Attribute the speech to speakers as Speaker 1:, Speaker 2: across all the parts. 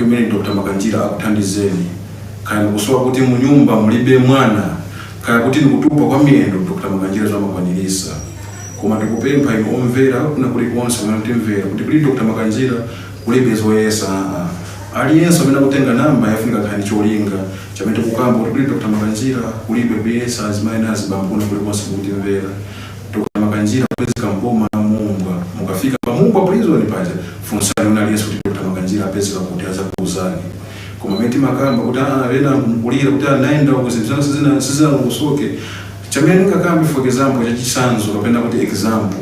Speaker 1: akimene Dr. Makanjira akuthandizeni kaya kusowa kuti mu nyumba mulibe mwana kaya kuti nikutupa kwa miyendo Dr. Makanjira zamakwanirisa koma tikupempha ino omvera kuna kuli konse mwatimvera kuti kuli Dr. Makanjira kulibe zoyesa aliyense amene akutenga namba yafunika khani cholinga chamene tikukamba kuti kuli Dr. Makanjira kulibe kuyesa azimayi azibambuna kuli konse kutimvera Dr. Makanjira kwezika mboma na Mumba mukafika pa Mumba prison paja funsani unaliyense kuti Dr. Makanjira apezeka kuti aza kuuzani koma meti makamba kuti ena mkulira kuti anaenda ukuzibzana sizina ngusoke chamene ngakamba for example chachisanzo kapena kuti example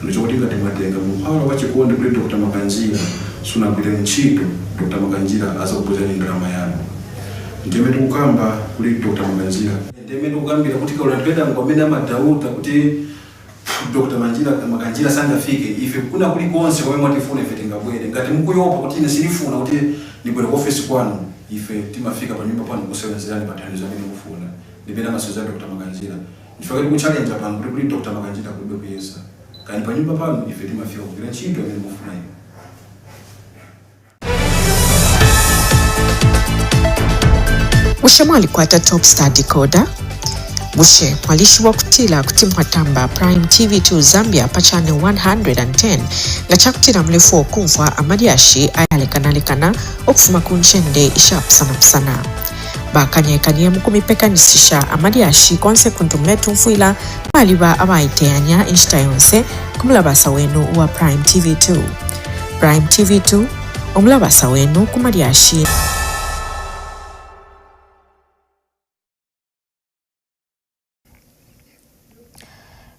Speaker 1: ndichokuti ngati mwatenga muhalo wachikonde kuli Dr. Makanjira sunagwire ntchito Dr. Makanjira azakupozani ndrama yanu ndimene tikukamba kuli Dr. Makanjira ndimene tikukambira kuti kaulapeda ngomene amadauta kuti Dr. Makanjira sangafike ife kuna kuli konse kwa mwatifuna ife tingabwere ngati mukuyopa kuti ine silifuna kuti nibwere ku office kwanu ife timafika pa nyumba pano kusewenzerani pathandizo amene mufuna ndipena masoza Dr. Makanjira ndifakati ku challenge pano kuti kuli Dr. Makanjira kulibe kuyesa kani pa nyumba pano ife timafika kugwira ntchito amene mufuna ife.
Speaker 2: Bushe mwalikwata Top Star Decoder. Bushe mwalishiwa kutila kutimwatamba Prime TV2 Zambia pa channel 110 nga chakutira mlefu okumfwa amadiashi ayalekanalekana okufuma kunchende ishapusana. Bakanyekanye mukumipekanisisha amadiashi konse kuntumletu mfuila maliba abaiteanya inshita yonse kumulabasa wenu wa Prime TV2. Prime TV2 omulabasa wenu kumadiashi.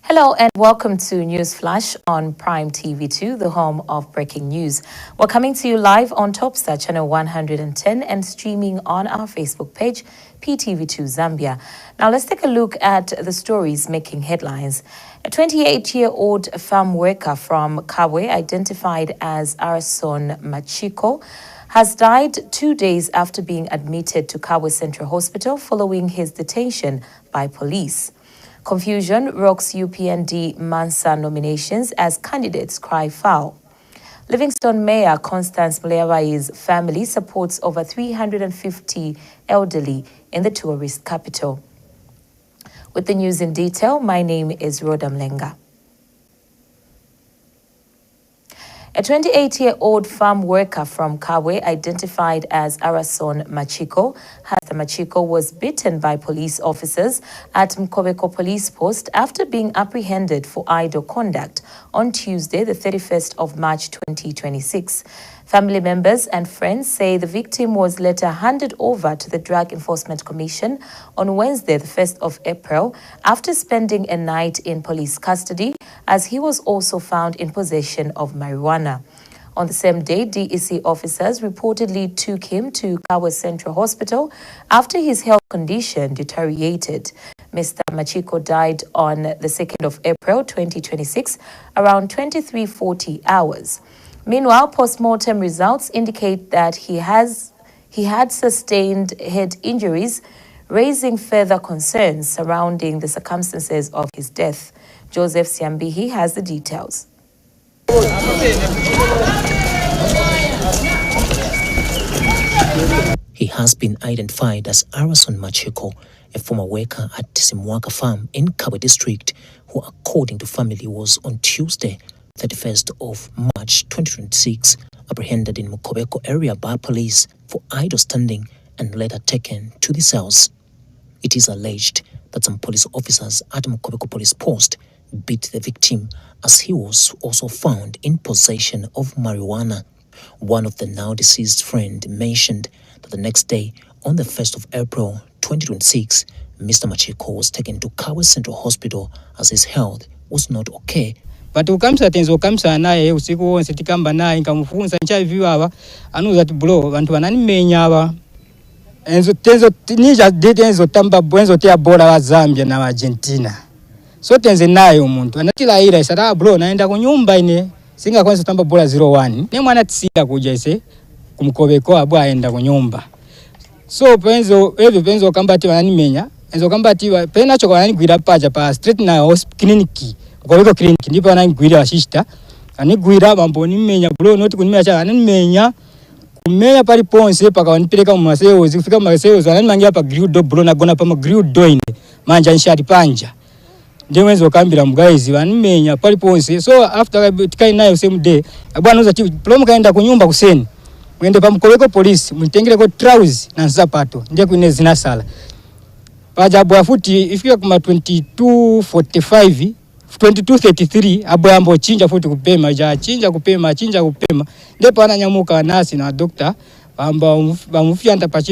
Speaker 3: Hello and welcome to News Flash on Prime TV2, the home of breaking news. We're coming to you live on Topstar channel 110 and streaming on our Facebook page, PTV2 Zambia. Now let's take a look at the stories making headlines. A 28-year-old farm worker from Kabwe, identified as Arason Machiko, has died 2 days after being admitted to Kabwe Central Hospital following his detention by police. Confusion rocks UPND Mansa nominations as candidates cry foul. Livingstone Mayor Constance Mlewai's family supports over 350 elderly in the tourist capital. With the news in detail, my name is Rhoda Mlenga. A 28-year-old farm worker from Kabwe, identified as Arason Machiko, Machiko was beaten by police officers at Mkobeko Police Post after being apprehended for idle conduct on Tuesday, the 31st of March 2026. Family members and friends say the victim was later handed over to the Drug Enforcement Commission on Wednesday, the 1st of April, after spending a night in police custody, as he was also found in possession of marijuana. On the same day, DEC officers reportedly took him to Kabwe Central Hospital after his health condition deteriorated. Mr. Machiko died on the 2nd of April 2026, around 23:40 hours. Meanwhile, post-mortem results indicate that he had sustained head injuries, raising further concerns surrounding the circumstances of his death. Joseph Siambihi has the details.
Speaker 4: He has been identified as Arason Machiko, a former worker at Simwaka Farm in Kabwe District, who, according to family, was on Tuesday, 31st of March 2026, apprehended in Mukobeko area by police for idle standing and later taken to the cells. It is alleged that some police officers at Mukobeko Police Post beat the victim, as he was also found in possession of marijuana. One of the now deceased friend mentioned that the next day, on the 1st of April 2026, Mr. Machiko was taken to Kabwe Central Hospital as his health was not okay.
Speaker 5: But ukamsa tenzo kamsa naye usiku wonse tikamba naye nkamufunza nchaviwa aba anuza ti bro bantu bananimenya aba enzo tenzo ninja detenzo tamba bwenzo tia bora wa Zambia na Argentina. So tenze naye umuntu anatila ira isara bro naenda ku nyumba ine singa kwanza tamba bora 01 ne mwana tisira kuja ise kumkobeko abo aenda ku nyumba. So penzo kamba ti bananimenya enzo kamba ti pena choko bananigwira paja pa street na clinic. Mkobeko clinic ndipo bananigwira ashista anigwira bambo nimenya bro noti kunimenya cha animenya Meya pali ponse paka wanipeleka mu maseo zifika mu maseo wananimangia pa grill door bro na gona pa grill door ine manja nshati panja ndiye mwenzo kambira mugaizi wanimenya pali ponse. So after tikai nayo same day bwana uza promo kaenda kunyumba kuseni mwende pa Mkobeko police mtengere ko trousers na zapato ndiye kuine zinasala pajabu afuti ifika kuma 22:45 22:33 abambo chinja futi kupema ja chinja kupema ndipo ananyamuka nasi na doctor bamufyanta pa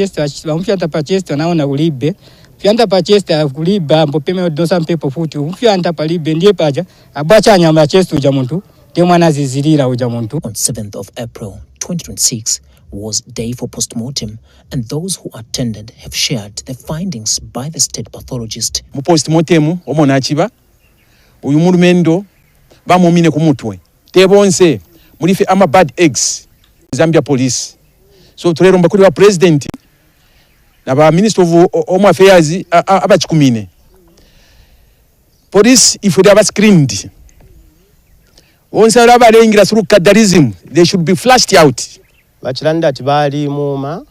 Speaker 5: chest naona ulibe fyanta pa chest kuliba ambo peme dosa mpepo futi ufyanta palibe ndiye paja abacha nyama chest uja muntu ndiye mwana zizilira uja muntu.
Speaker 4: On 7th of April 2026 was day for postmortem, and those who attended have shared the findings by the state pathologist.
Speaker 6: Mu postmortem omona achiba uyu mulumendo bamumine ku mutwe tebonse mulife ama bad eggs Zambia police. So tulero kuri wa president na ba minister of home affairs abachikumine police if they are screened once abalengira through cadarism they should be flushed out.
Speaker 7: Bachilanda ati bali muma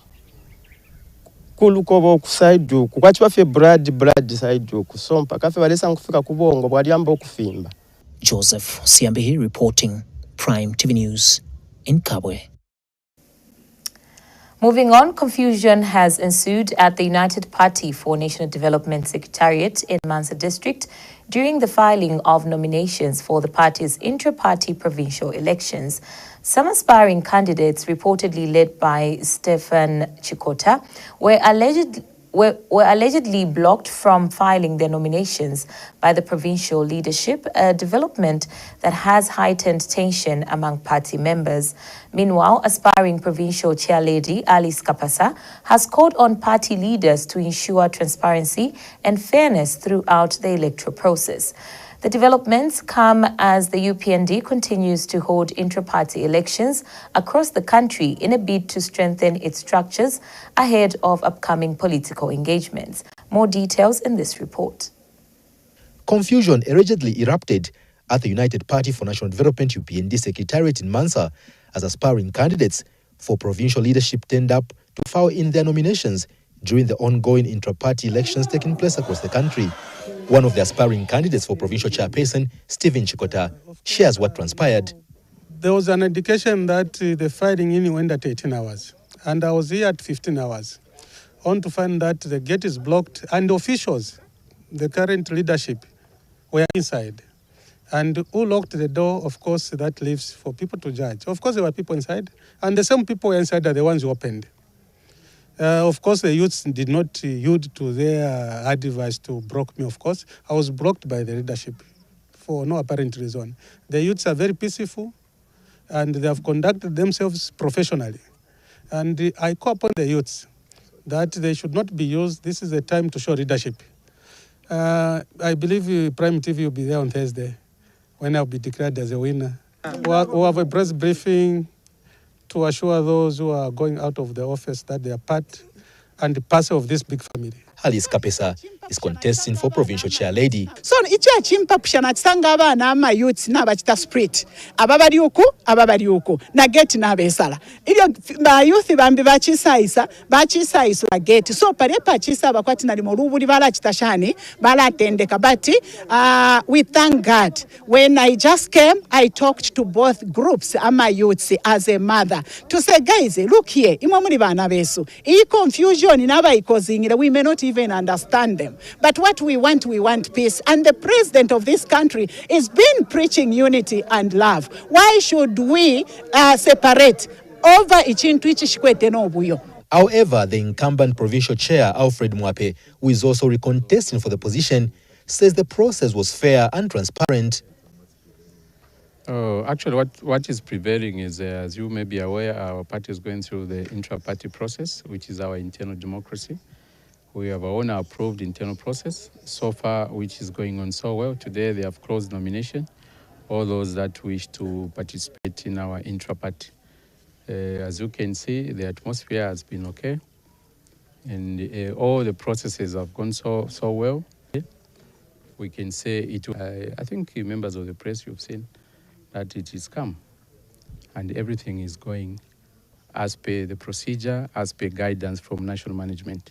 Speaker 7: kulukobo kusaidu kukwachiba fe blood side kusompa kafe balesa nkufika kubongo bwali amba okufimba.
Speaker 4: Joseph Siambehi reporting, Prime TV News in Kabwe.
Speaker 3: Moving on, confusion has ensued at the United Party for National Development Secretariat in Mansa District during the filing of nominations for the party's intra-party provincial elections. Some aspiring candidates, reportedly led by Stephen Chikota, were allegedly blocked from filing their nominations by the provincial leadership, a development that has heightened tension among party members. Meanwhile, aspiring provincial chairlady Alice Kapasa has called on party leaders to ensure transparency and fairness throughout the electoral process. The developments come as the UPND continues to hold intra-party elections across the country in a bid to strengthen its structures ahead of upcoming political engagements. More details in this report.
Speaker 8: Confusion allegedly erupted at the United Party for National Development UPND Secretariat in Mansa as aspiring candidates for provincial leadership turned up to file in their nominations during the ongoing intra-party elections taking place across the country. One of the aspiring candidates for provincial chairperson, Stephen Chikota, shares what transpired.
Speaker 9: There was an indication that the filing in went at 18 hours, and I was here at 15 hours. On to find that the gate is blocked, and officials, the current leadership, were inside. And who locked the door, of course, that leaves for people to judge. Of course, there were people inside, and the same people inside are the ones who opened. Of course, the youths did not yield to their advice to block me, of course. I was blocked by the leadership for no apparent reason. The youths are very peaceful, and they have conducted themselves professionally. And I call upon the youths that they should not be used. This is the time to show leadership. I believe Prime TV will be there on Thursday when I'll be declared as a winner. We'll have a press briefing to assure those who are going out of the office that they are part and parcel of this big family.
Speaker 8: Alice Kapesa is contesting for provincial chair lady.
Speaker 10: So ichi achimpapusha na kisanga abana ama youths na bachita split ababali uku na gate na besala ilyo ba youth bambi bachisaisa gate so pale pachisa bakwati na limorubuli bala chitashani bala tendeka but we thank God. When I just came, I talked to both groups ama youths as a mother to say, guys, look here, imwe muri bana besu iyi confusion inaba ikozingira, we may not even understand them. But what we want peace. And the president of this country is been preaching unity and love. Why should we separate over ichintu ichi shikwete no buyo?
Speaker 8: However, the incumbent provincial chair, Alfred Mwape, who is also recontesting for the position, says the process was fair and transparent.
Speaker 11: Actually, what is prevailing is, as you may be aware, our party is going through the intra-party process, which is our internal democracy. We have our own approved internal process so far, which is going on so well. Today, they have closed nomination. All those that wish to participate in our intra-party. As you can see, the atmosphere has been okay. And all the processes have gone so well. We can say I think members of the press, you've seen that it is calm. And everything is going as per the procedure, as per guidance from national management.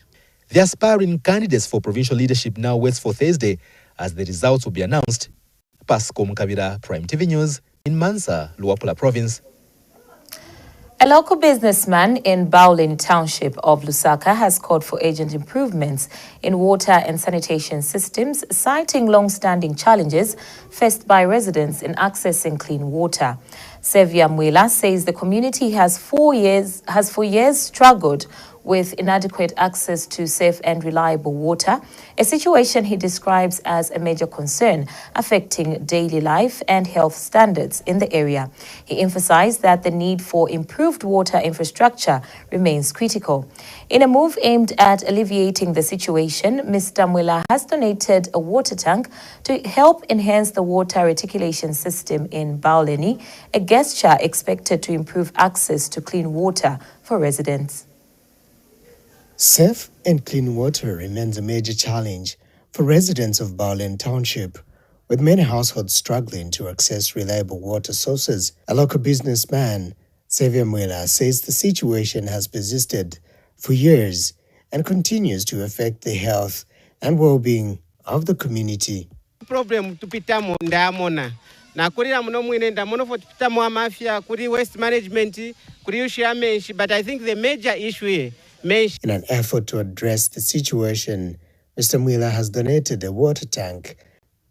Speaker 8: The aspiring candidates for provincial leadership now waits for Thursday as the results will be announced. Pascal Mukabira, Prime TV News, in Mansa, Luapula Province.
Speaker 3: A local businessman in Bowlin Township of Lusaka has called for urgent improvements in water and sanitation systems, citing long-standing challenges faced by residents in accessing clean water. Xavier Mwela says the community has for years struggled with inadequate access to safe and reliable water, a situation he describes as a major concern affecting daily life and health standards in the area. He emphasized that the need for improved water infrastructure remains critical. In a move aimed at alleviating the situation, Mr. Mwela has donated a water tank to help enhance the water reticulation system in Bauleni, a gesture expected to improve access to clean water for residents.
Speaker 12: Safe and clean water remains a major challenge for residents of Bowlin Township, with many households struggling to access reliable water sources. A local businessman, Xavier Mwela, says the situation has persisted for years and continues to affect the health and well-being of the community.
Speaker 13: Problem tupitamo ndamona na kurira muno mwine ndamono for tupitamo amafia kuri waste management kuri ushiyamenshi, but I think the major issue here. In
Speaker 12: an effort to address the situation, Mr. Mwela has donated a water tank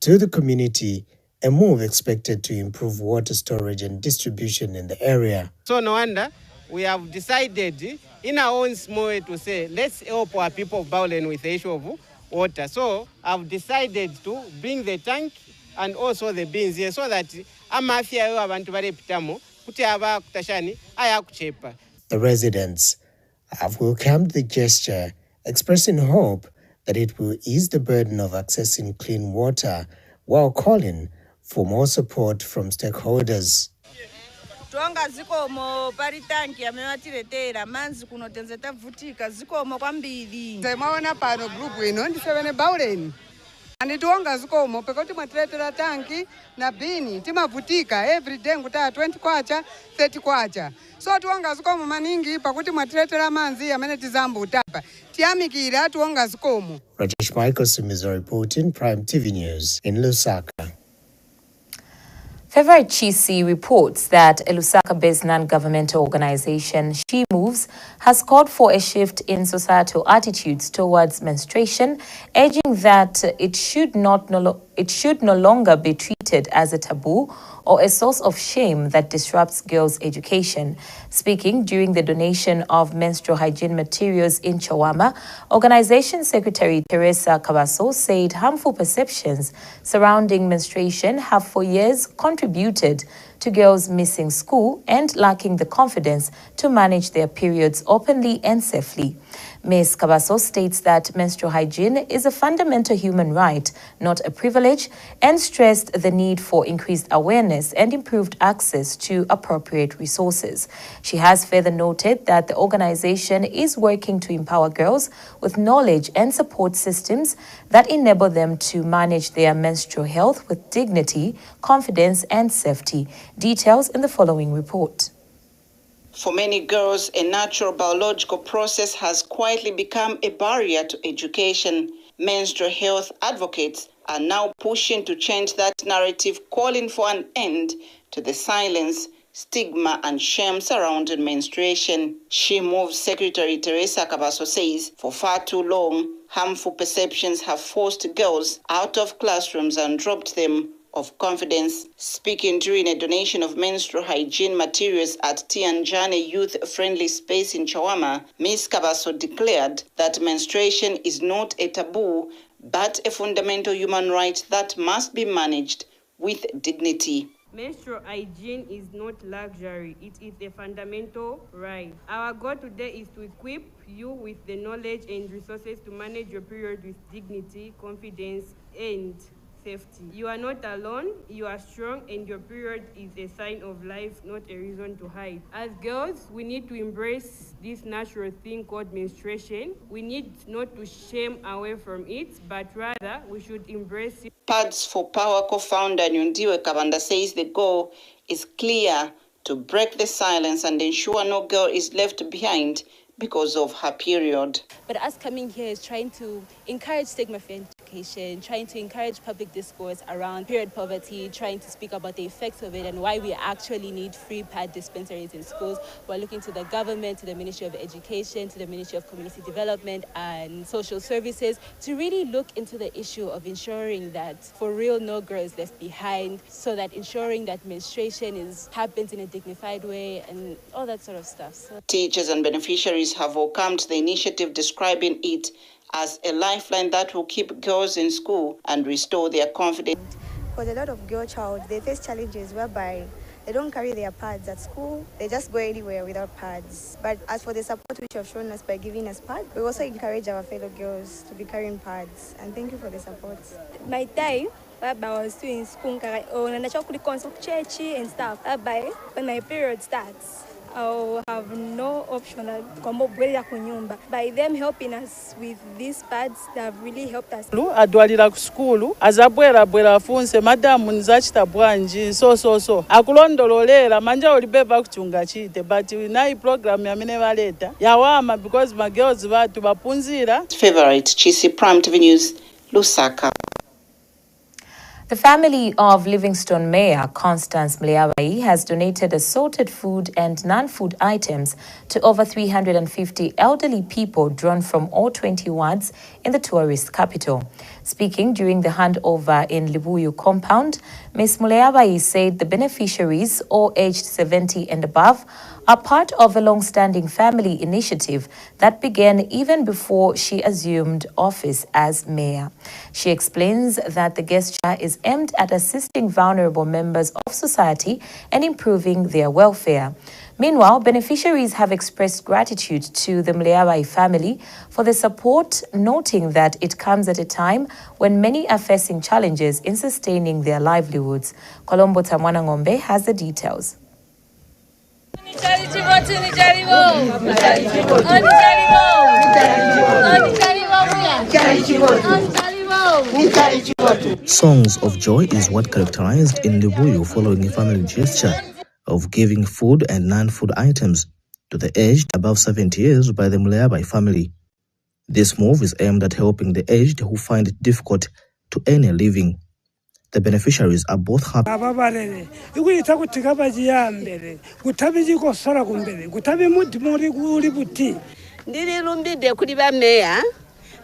Speaker 12: to the community, a move expected to improve water storage and distribution in the area.
Speaker 13: So no wonder we have decided in our own small way to say, let's help our people of Bowlen with the issue of water. So I've decided to bring the tank and also the bins here so that
Speaker 12: the residents have welcomed the gesture, expressing hope that it will ease the burden of accessing clean water while calling for more support from stakeholders.
Speaker 14: Twanga zikomo pari tanki amewatiletera manzi kunotenze tavutika zikomo kwambiri.
Speaker 15: Mwaona pano group ino ndisevene Bowlen. Anituonga zikomo pekoti mwatiletera tanki na bini timavutika every day nguta 20 kwacha 30 kwacha. So tuonga zikomo maningi pakuti mwatiletera manzi amene tizambu utapa. Tiamikira tuonga zikomo.
Speaker 12: Rajesh Michael Simizo reporting, Prime TV News in Lusaka.
Speaker 3: Favorite Chisi reports that a Lusaka-based non-governmental organization, She Moves, has called for a shift in societal attitudes towards menstruation, urging that it should no longer be treated as a taboo or a source of shame that disrupts girls' education. Speaking during the donation of menstrual hygiene materials in Chawama, organization secretary Teresa Kabaso said harmful perceptions surrounding menstruation have for years contributed to girls missing school and lacking the confidence to manage their periods openly and safely. Ms. Kabaso states that menstrual hygiene is a fundamental human right, not a privilege, and stressed the need for increased awareness and improved access to appropriate resources. She has further noted that the organization is working to empower girls with knowledge and support systems that enable them to manage their menstrual health with dignity, confidence, and safety. Details in the following report.
Speaker 16: For many girls, a natural biological process has quietly become a barrier to education. Menstrual health advocates are now pushing to change that narrative, calling for an end to the silence, stigma, and shame surrounding menstruation. She Moves Secretary Teresa Kabaso says for far too long, harmful perceptions have forced girls out of classrooms and dropped them of confidence. Speaking during a donation of menstrual hygiene materials at Tianjane youth-friendly space in Chawama, Ms. Kabaso declared that menstruation is not a taboo, but a fundamental human right that must be managed with dignity.
Speaker 17: Menstrual hygiene is not luxury, it is a fundamental right. Our goal today is to equip you with the knowledge and resources to manage your period with dignity, confidence, and safety. You are not alone, you are strong, and your period is a sign of life, not a reason to hide. As girls, we need to embrace this natural thing called menstruation. We need not to shame away from it, but rather we should embrace it.
Speaker 16: Pads for Power co-founder Nyundiwe Kabanda says the goal is clear: to break the silence and ensure no girl is left behind because of her period.
Speaker 18: But us coming here is trying to encourage stigma-free education, trying to encourage public discourse around period poverty, trying to speak about the effects of it and why we actually need free pad dispensaries in schools. We're looking to the government, to the Ministry of Education, to the Ministry of Community Development and Social Services to really look into the issue of ensuring that for real no girl is left behind, so that ensuring that menstruation happens in a dignified way and all that sort of stuff. So
Speaker 16: teachers and beneficiaries have welcomed the initiative, describing it as a lifeline that will keep girls in school and restore their confidence.
Speaker 19: Because a lot of girl child, they face challenges whereby they don't carry their pads at school. They just go anywhere without pads. But as for the support which you have shown us by giving us pads, we also encourage our fellow girls to be carrying pads. And thank you for the support.
Speaker 20: My time, I was still in school, and I could consult church and stuff. When my period starts, I'll have no option. By them helping us with these pads, they have really helped us.
Speaker 21: Adwalira ku school azabwera funse madamu nzachita bwanji so akulondololera manja olibeva kuchunga chite but inayi program yamene baleta yawama because my girls batu bapunzira.
Speaker 16: Favorite Chisi Prime TV News, Lusaka.
Speaker 3: The family of Livingstone Mayor Constance Mleabai has donated assorted food and non-food items to over 350 elderly people drawn from all 20 wards in the tourist capital. Speaking during the handover in Libuyu compound, Ms. Mleabai said the beneficiaries, all aged 70 and above, are part of a long-standing family initiative that began even before she assumed office as mayor. She explains that the gesture is aimed at assisting vulnerable members of society and improving their welfare. Meanwhile, beneficiaries have expressed gratitude to the Mleabai family for the support, noting that it comes at a time when many are facing challenges in sustaining their livelihoods. Colombo Tamwana Ngombe has the details.
Speaker 22: Songs of joy is what characterized in Libuyu following a family gesture of giving food and non-food items to the aged above 70 years by the Mleabai family. This move is aimed at helping the aged who find it difficult to earn a living. The beneficiaries are both happy.
Speaker 23: Ndirilumbide kuri bameya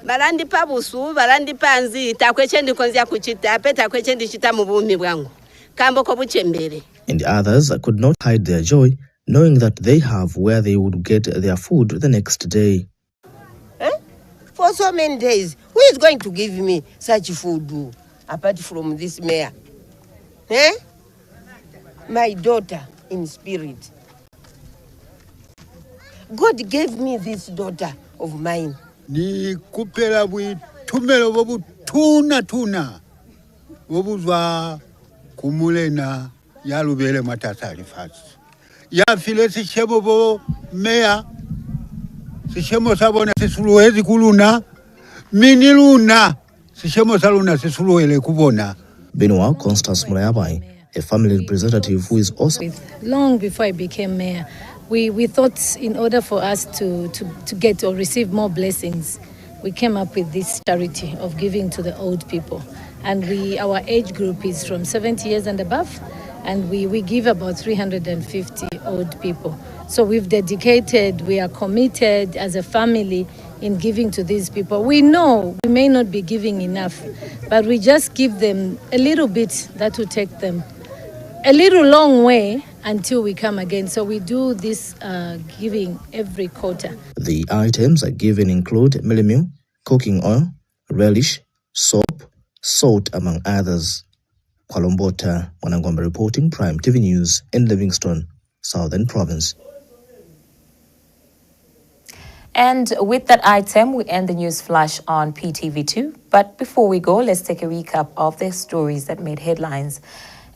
Speaker 23: barandi pabusu barandi panzi takweche ndikonzya kuchita peta kweche ndichita mu bumi bwangu kambo ko buchembere.
Speaker 22: And the others could not hide their joy, knowing that they have where they would get their food the next day.
Speaker 23: For so many days, who is going to give me such food apart from this mayor? My daughter in spirit. God gave me this daughter of mine.
Speaker 24: Ni kupera tumelo bobu tuna bobuzwa kumulena yalubele matasali fast ya file sishemo bo mea sishemo sabona sisuluhezi kuluna miniluna sishemo saluna sisuluhele kubona.
Speaker 22: Meanwhile, Constance Mleabai, a family representative who is also...
Speaker 25: Long before I became mayor, we thought in order for us to get or receive more blessings, we came up with this charity of giving to the old people. And our age group is from 70 years and above, and we give about 350 old people. So we are committed as a family in giving to these people. We know we may not be giving enough, but we just give them a little bit that will take them a little long way until we come again. So we do this giving every quarter.
Speaker 22: The items are given include meal, cooking oil, relish, soap, salt, among others. Kwalombota Wanangombe reporting, Prime TV News in Livingstone, Southern Province.
Speaker 3: And with that item, we end the news flash on PTV2. But before we go, let's take a recap of the stories that made headlines.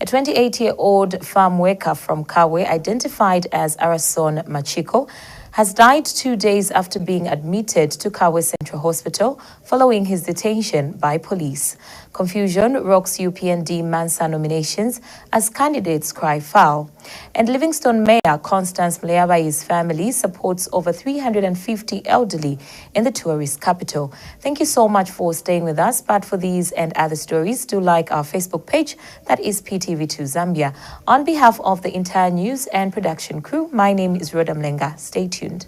Speaker 3: A 28-year-old farm worker from Kawe, identified as Arason Machiko, has died 2 days after being admitted to Kawe Central Hospital following his detention by police. Confusion rocks UPND Mansa nominations as candidates cry foul. And Livingstone Mayor Constance Mleabai's family supports over 350 elderly in the tourist capital. Thank you so much for staying with us. But for these and other stories, do like our Facebook page, that is PTV2 Zambia. On behalf of the entire news and production crew, my name is Rhoda Mlenga. Stay tuned.